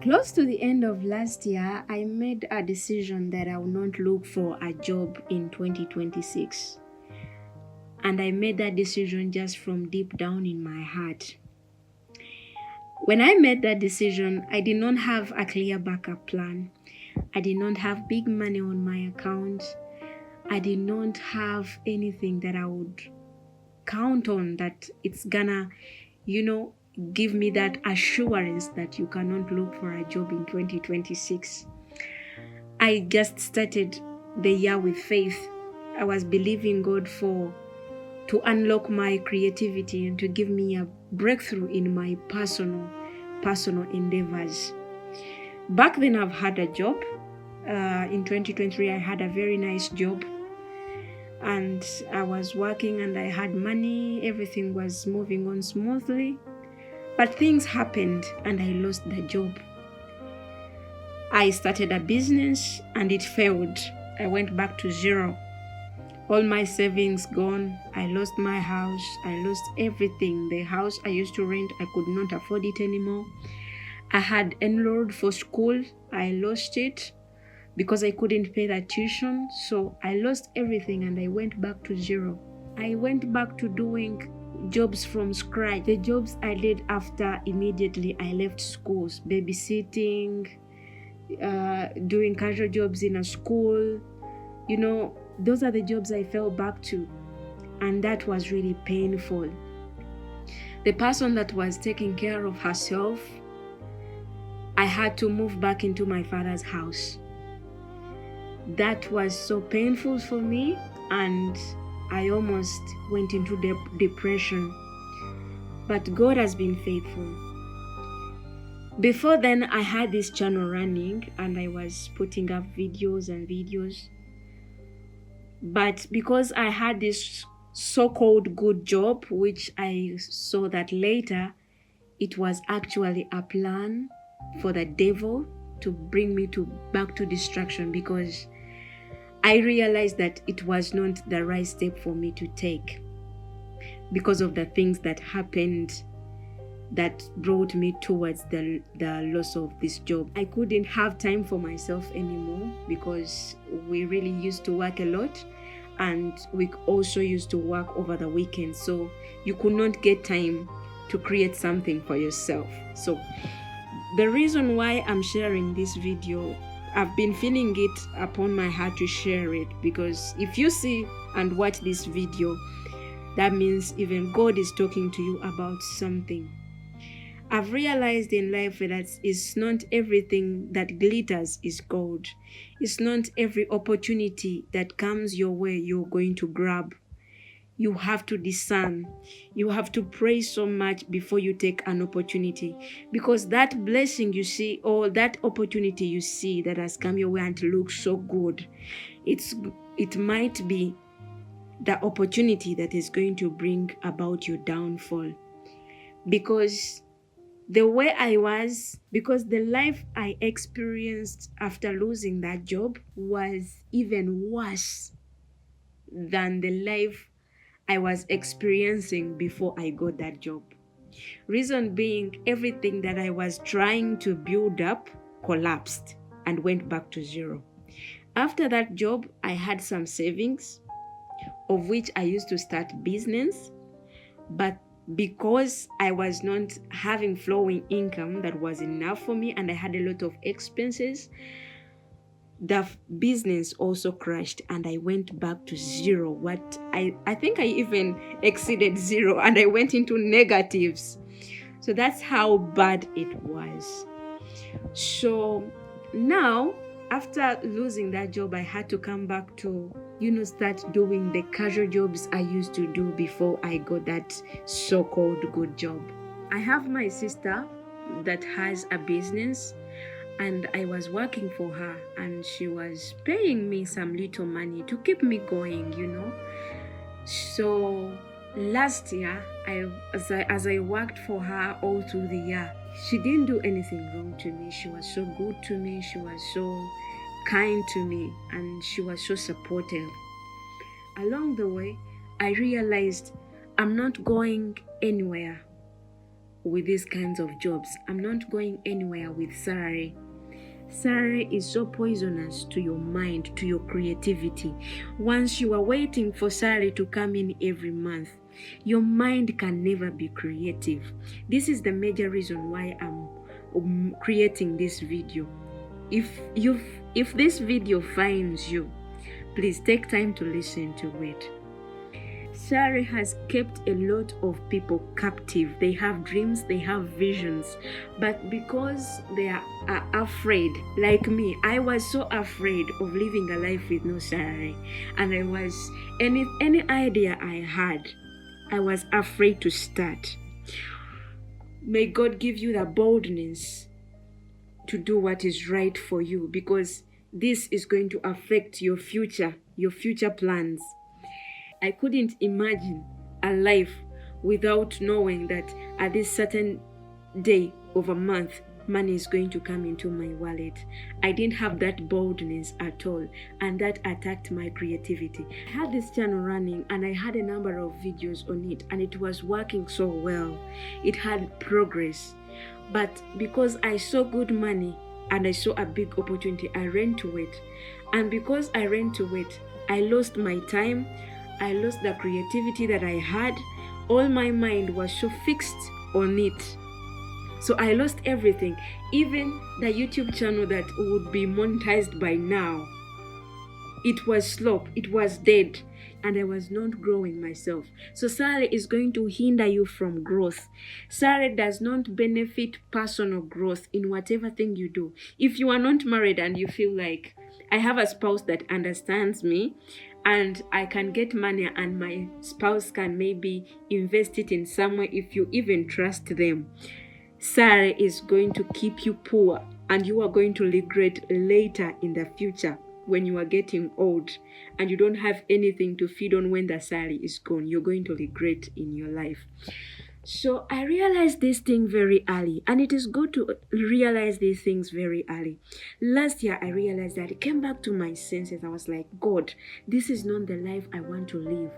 Close to the end of last year, I made a decision that I will not look for a job in 2026. And I made that decision just from deep down in my heart. When I made that decision, I did not have a clear backup plan. I did not have big money on my account. I did not have anything that I would count on that it's gonna, give me that assurance that you cannot look for a job in 2026. I just started the year with faith. I was believing God to unlock my creativity and to give me a breakthrough in my personal endeavors. Back then, I've had a job. In 2023, I had a very nice job, and I was working and I had money. Everything was moving on smoothly, but things happened and I lost the job. I started a business and it failed. I went back to zero. All my savings gone. I lost my house. I lost everything. The house I used to rent, I could not afford it anymore. I had enrolled for school. I lost it because I couldn't pay the tuition. So I lost everything and I went back to zero. I went back to doing jobs from scratch. The jobs I did after immediately I left schools, babysitting, doing casual jobs in a school. Those are the jobs I fell back to, and that was really painful. The person that was taking care of herself, I had to move back into my father's house. That was so painful for me, and I almost went into depression. But God has been faithful. Before then, I had this channel running and I was putting up videos. But because I had this so-called good job, which I saw that later, it was actually a plan for the devil to bring me back to destruction, because I realized that it was not the right step for me to take because of the things that happened that brought me towards the loss of this job. I couldn't have time for myself anymore because we really used to work a lot, and we also used to work over the weekend. So you could not get time to create something for yourself. So the reason why I'm sharing this video, I've been feeling it upon my heart to share it, because if you see and watch this video, that means even God is talking to you about something. I've realized in life that it's not everything that glitters is gold. It's not every opportunity that comes your way you're going to grab. You have to discern. You have to pray so much before you take an opportunity, because that blessing you see, or that opportunity you see that has come your way and looks so good, it might be the opportunity that is going to bring about your downfall. Because the life I experienced after losing that job was even worse than the life I was experiencing before I got that job. Reason being, everything that I was trying to build up collapsed and went back to zero. After that job, I had some savings, of which I used to start business, but because I was not having flowing income that was enough for me, and I had a lot of expenses, the business also crashed and I went back to zero. I think I even exceeded zero and I went into negatives. So that's how bad it was. So now, after losing that job, I had to come back to start doing the casual jobs I used to do before I got that so-called good job. I have my sister that has a business, and I was working for her, and she was paying me some little money to keep me going, So last year, as I worked for her all through the year, she didn't do anything wrong to me. She was so good to me. She was so kind to me, and she was so supportive. Along the way, I realized I'm not going anywhere with these kinds of jobs. I'm not going anywhere with salary. Salary is so poisonous to your mind, to your creativity. Once you are waiting for salary to come in every month, your mind can never be creative. This is the major reason why I'm creating this video. If this video finds you, please take time to listen to it. Salary has kept a lot of people captive. They have dreams, they have visions, but because they are afraid, like me, I was so afraid of living a life with no salary, and I was any idea I had, I was afraid to start. May God give you the boldness to do what is right for you, because this is going to affect your future plans. I couldn't imagine a life without knowing that at this certain day of a month, money is going to come into my wallet. I didn't have that boldness at all, and that attacked my creativity. I had this channel running and I had a number of videos on it, and it was working so well. It had progress. But because I saw good money and I saw a big opportunity, I ran to it. And because I ran to it, I lost my time. I lost the creativity that I had. All my mind was so fixed on it. So I lost everything. Even the YouTube channel that would be monetized by now, it was slow, it was dead, and I was not growing myself. So salary is going to hinder you from growth. Salary does not benefit personal growth in whatever thing you do. If you are not married and you feel like, I have a spouse that understands me, and I can get money and my spouse can maybe invest it in somewhere, if you even trust them, salary is going to keep you poor, and you are going to regret later in the future when you are getting old and you don't have anything to feed on. When the salary is gone, you're going to regret in your life. So I realized this thing very early, and it is good to realize these things very early. Last year, I realized that. It came back to my senses. I was like, God, this is not the life I want to live.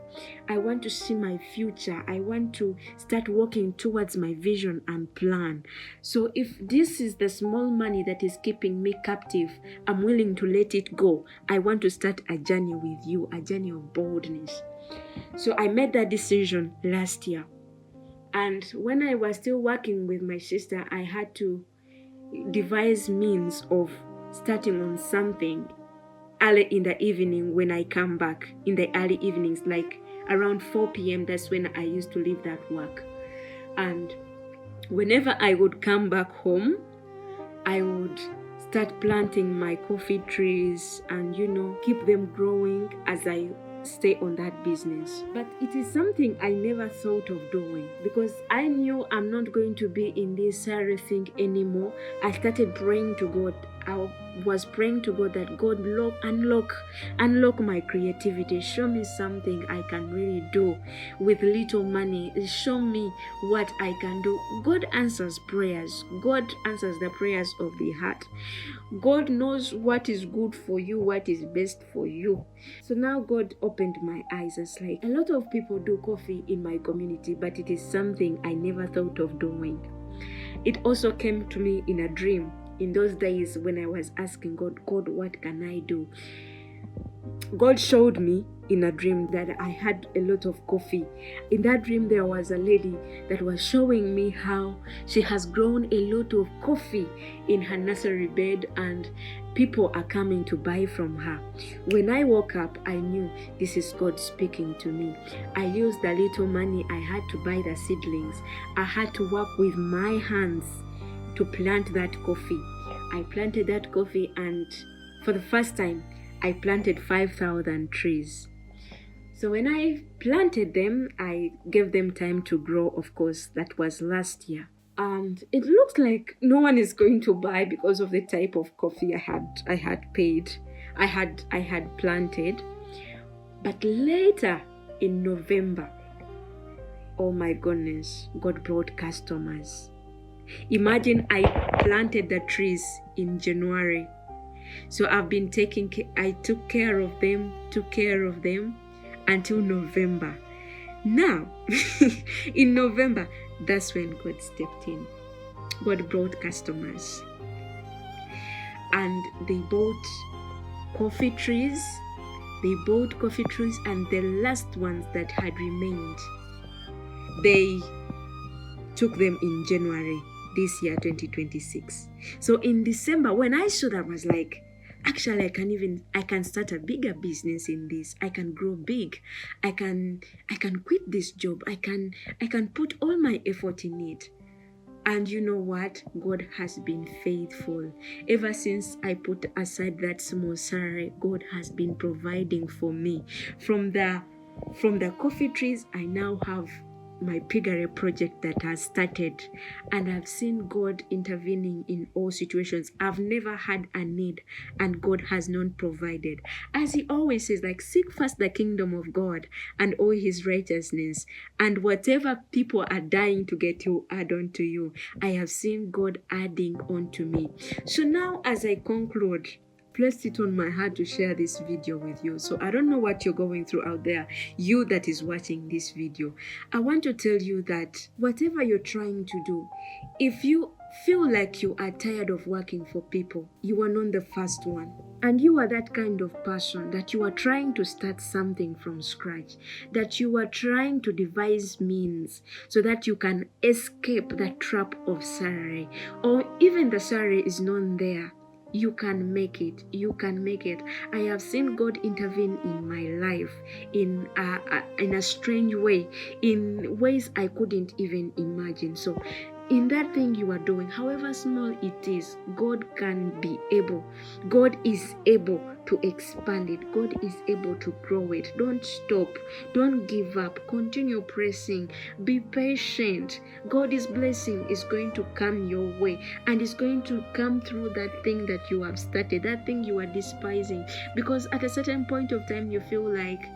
I want to see my future. I want to start working towards my vision and plan. So if this is the small money that is keeping me captive, I'm willing to let it go. I want to start a journey with you, a journey of boldness. So I made that decision last year. And when I was still working with my sister, I had to devise means of starting on something early in the evening when I come back, in the early evenings, like around 4 p.m. That's when I used to leave that work. And whenever I would come back home, I would start planting my coffee trees and, keep them growing as I stay on that business. But it is something I never thought of doing, because I knew I'm not going to be in this salary thing anymore. I started praying to God. I was praying to God that God unlock my creativity. Show me something I can really do with little money. Show me what I can do. God answers prayers. God answers the prayers of the heart. God knows what is good for you, what is best for you. So now God opened my eyes. It's like, a lot of people do coffee in my community, but it is something I never thought of doing. It also came to me in a dream. In those days when I was asking God, what can I do? God showed me in a dream that I had a lot of coffee. In that dream, there was a lady that was showing me how she has grown a lot of coffee in her nursery bed, and people are coming to buy from her. When I woke up, I knew this is God speaking to me. I used the little money I had to buy the seedlings. I had to work with my hands to plant that coffee. I planted that coffee, and for the first time, I planted 5,000 trees. So when I planted them, I gave them time to grow. Of course, that was last year. And it looks like no one is going to buy because of the type of coffee I had planted. But later in November, oh my goodness, God brought customers. Imagine I planted the trees in January. So I took care of them until November. Now, in November, that's when God stepped in. God brought customers, and they bought coffee trees. And the last ones that had remained, they took them in January this year, 2026. So in December, when I saw that, I was like, actually, I can start a bigger business in this. I can grow big. I can quit this job. I can put all my effort in it. And you know what? God has been faithful. Ever since I put aside that small salary, God has been providing for me. From the coffee trees, I now have my piggery project that has started, and I've seen God intervening in all situations. I've never had a need, and God has not provided. As he always says, like, seek first the kingdom of God and all his righteousness, and whatever people are dying to get, you add on to you. I have seen God adding on to me. So now, as I conclude, placed it on my heart to share this video with you. So I don't know what you're going through out there, you that is watching this video. I want to tell you that whatever you're trying to do, if you feel like you are tired of working for people, you are not the first one. And you are that kind of person that you are trying to start something from scratch, that you are trying to devise means so that you can escape the trap of salary, or even the salary is not there. You can make it. You can make it. I have seen God intervene in my life in a strange way, in ways I couldn't even imagine. So in that thing you are doing, however small it is, God is able to expand it. God is able to grow it. Don't stop. Don't give up. Continue pressing. Be patient. God's blessing is going to come your way, and it's going to come through that thing that you have started, that thing you are despising. Because at a certain point of time, you feel like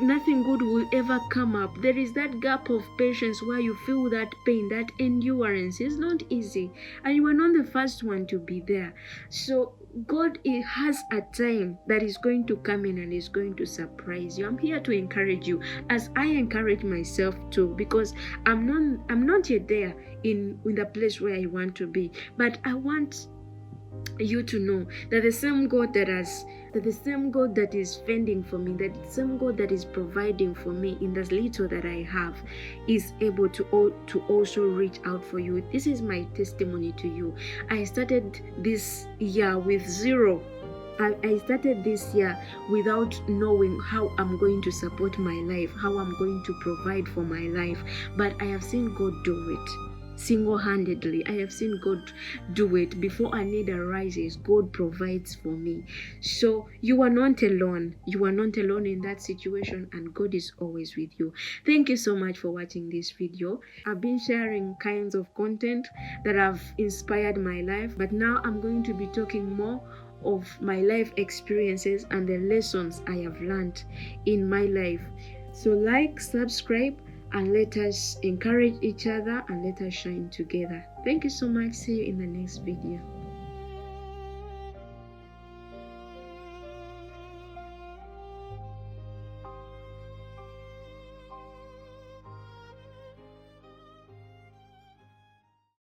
nothing good will ever come up. There is that gap of patience where you feel that pain, that endurance is not easy, and you are not the first one to be there. So God has a time that is going to come in and is going to surprise you. I'm here to encourage you, as I encourage myself too, because I'm not yet there in the place where I want to be, but I want you to know that the same God that is fending for me, that the same God that is providing for me in the little that I have, is able to also reach out for you. This is my testimony to you. I started this year with zero. I started this year without knowing how I'm going to support my life, how I'm going to provide for my life. But I have seen God do it single-handedly. I have seen God do it. Before a need arises, God provides for me. So you are not alone. You are not alone in that situation, and God is always with you. Thank you so much for watching this video. I've been sharing kinds of content that have inspired my life, but now I'm going to be talking more of my life experiences and the lessons I have learned in my life. So like, subscribe, and let us encourage each other, and let us shine together. Thank you so much. See you in the next video.